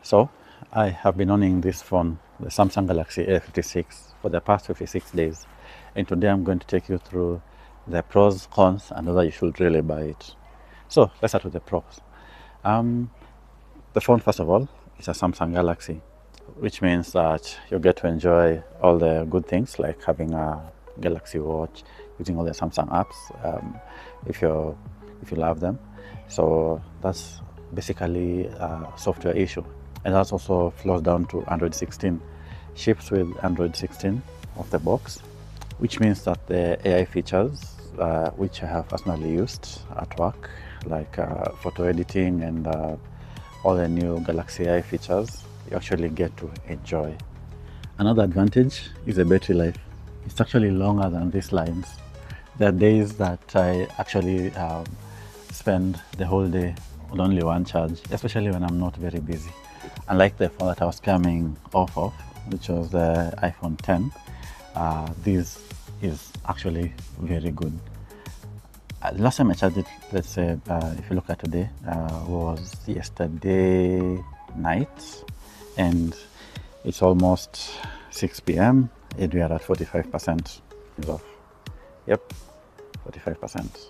So I have been owning this phone, the Samsung Galaxy A56, for the past 56 days. And today I'm going to take you through the pros, cons, and whether you should really buy it. So let's start with the pros. The phone, first of all, is a Samsung Galaxy, which means that you get to enjoy all the good things like having a Galaxy Watch, using all the Samsung apps, if you love them. So that's basically a software issue. And that also flows down to Android 16. Ships with Android 16 off the box, which means that the AI features, which I have personally used at work, like photo editing and all the new Galaxy AI features, you actually get to enjoy. Another advantage is the battery life. It's actually longer than these lines. There are days that I actually spend the whole day on only one charge, especially when I'm not very busy. Unlike the phone that I was coming off of, which was the iPhone 10, this is actually very good. Last time I charged it, let's say, if you look at today, was yesterday night, and it's almost 6 p.m. and we are at 45% off. Yep, 45%.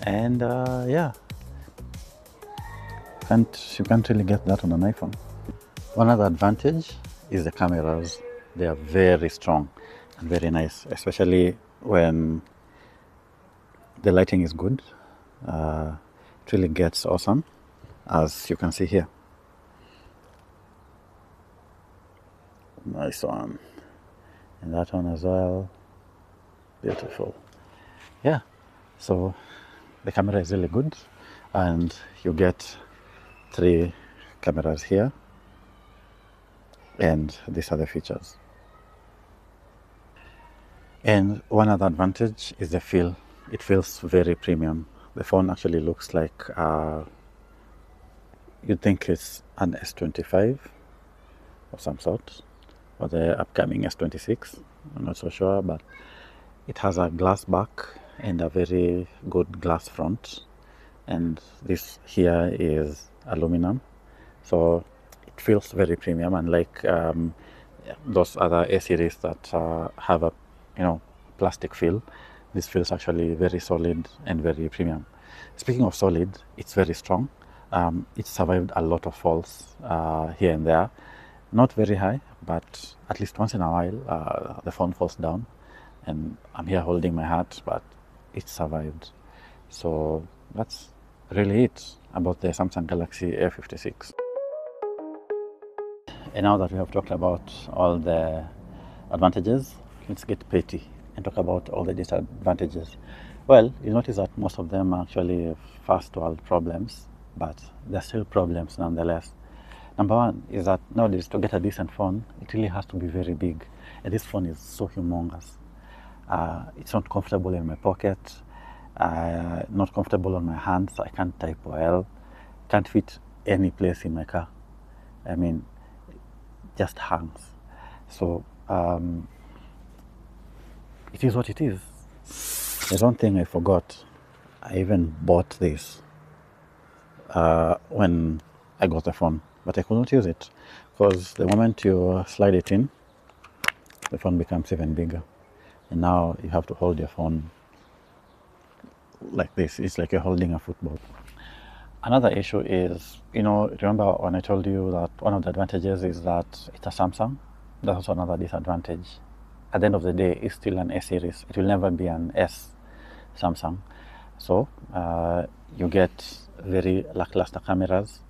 And yeah, you can't really get that on an iPhone. One other advantage is the cameras. They are very strong and very nice, especially when the lighting is good. It really gets awesome, as you can see here. Nice one. And that one as well. Beautiful. Yeah, so the camera is really good, and you get 3 cameras here, and these are the features. And one other advantage is the feel. It feels very premium. The phone actually looks like you'd think it's an S25 of some sort, or the upcoming S26. I'm not so sure, but it has a glass back and a very good glass front, and this here is aluminum, so it feels very premium, unlike those other A series that have a plastic feel. This feels actually very solid and very premium. Speaking of solid, it's very strong. It survived a lot of falls here and there. Not very high, but at least once in a while the phone falls down, and I'm here holding my hat, but it survived. So that's really it about the Samsung Galaxy A56. And now that we have talked about all the advantages, let's get petty and talk about all the disadvantages. Well, you notice that most of them are actually first world problems, but they're still problems nonetheless. Number one is that nowadays, to get a decent phone, it really has to be very big. And this phone is so humongous. It's not comfortable in my pocket, not comfortable on my hands. I can't type well, can't fit any place in my car. I mean, just hangs. So it is what it is. There's one thing I forgot. I even bought this when I got the phone, but I could not use it because the moment you slide it in, the phone becomes even bigger. And now you have to hold your phone like this. It's like you're holding a football. Another issue is, remember when I told you that one of the advantages is that it's a Samsung? That's also another disadvantage. At the end of the day, it's still an S series. It will never be an S Samsung. So you get very lackluster cameras.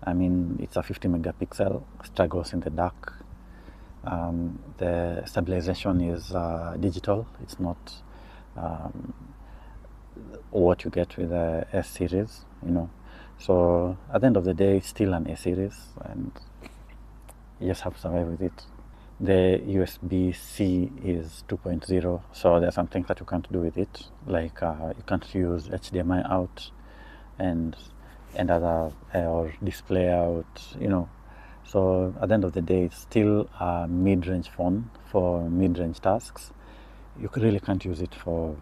I mean, it's a 50 megapixel, struggles in the dark. The stabilization is digital. It's not what you get with the S series, So at the end of the day, it's still an A series, and you just have to survive with it. The USB-C is 2.0, so there are some things that you can't do with it, like you can't use HDMI out and other or display out, So at the end of the day, it's still a mid-range phone for mid-range tasks. You really can't use it for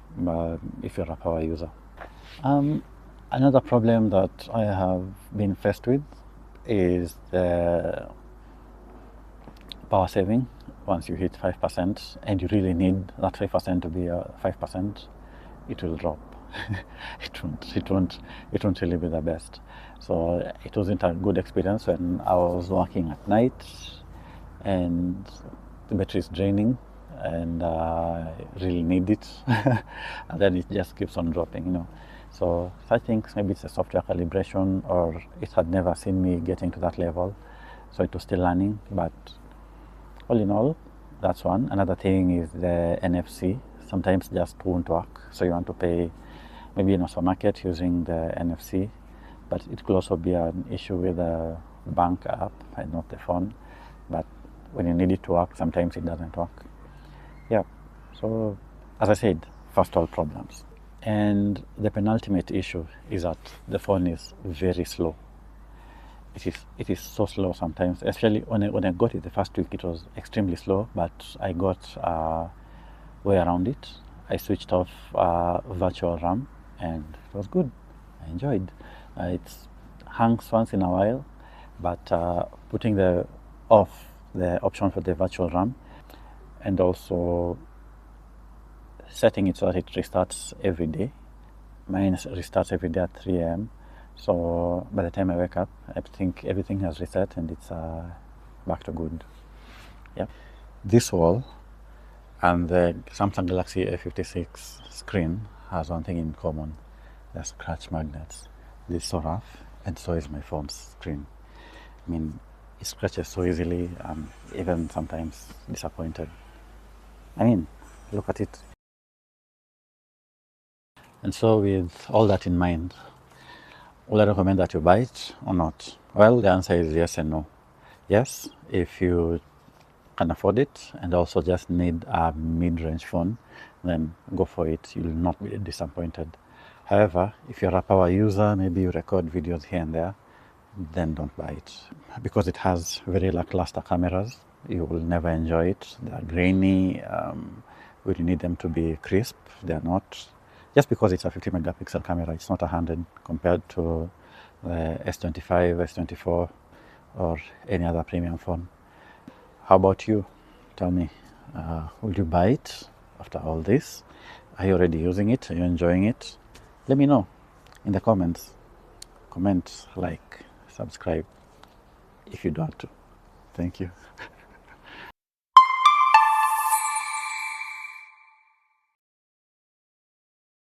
if you're a power user. Another problem that I have been faced with is the power saving. Once you hit 5% and you really need that 5% to be 5%, it will drop. It won't really be the best. So it wasn't a good experience when I was working at night and the battery is draining and I really need it. And then it just keeps on dropping, you know. So I think maybe it's a software calibration, or it had never seen me getting to that level, so it was still learning. But all in all, that's one. Another thing is the NFC sometimes just won't work, so you want to pay maybe in a supermarket using the NFC, but it could also be an issue with the bank app and not the phone. But when you need it to work, sometimes it doesn't work. Yeah, so as I said, first world problems. And the penultimate issue is that the phone is very slow. It is so slow sometimes, especially when I got it the first week. It was extremely slow, but I got a way around it. I switched off virtual RAM and it was good. I enjoyed. It hangs once in a while, but putting the option for the virtual RAM and also setting it so that it restarts every day. Mine restarts every day at 3 a.m. So by the time I wake up, I think everything has reset and it's back to good. Yeah. This wall and the Samsung Galaxy A56 screen has one thing in common. They're scratch magnets. This is so rough, and so is my phone's screen. I mean, it scratches so easily. I'm even sometimes disappointed. I mean, look at it. And so with all that in mind, would I recommend that you buy it or not? Well, the answer is yes and no. Yes, if you can afford it and also just need a mid-range phone, then go for it. You'll not be disappointed. However, if you're a power user, maybe you record videos here and there, then don't buy it. Because it has very lackluster cameras, you will never enjoy it. They are grainy. We need them to be crisp. They are not. Just because it's a 50 megapixel camera, it's not 100 compared to the S25, S24, or any other premium phone. How about you? Tell me, will you buy it after all this? Are you already using it? Are you enjoying it? Let me know in the comments. Comment, like, subscribe if you don't. Thank you.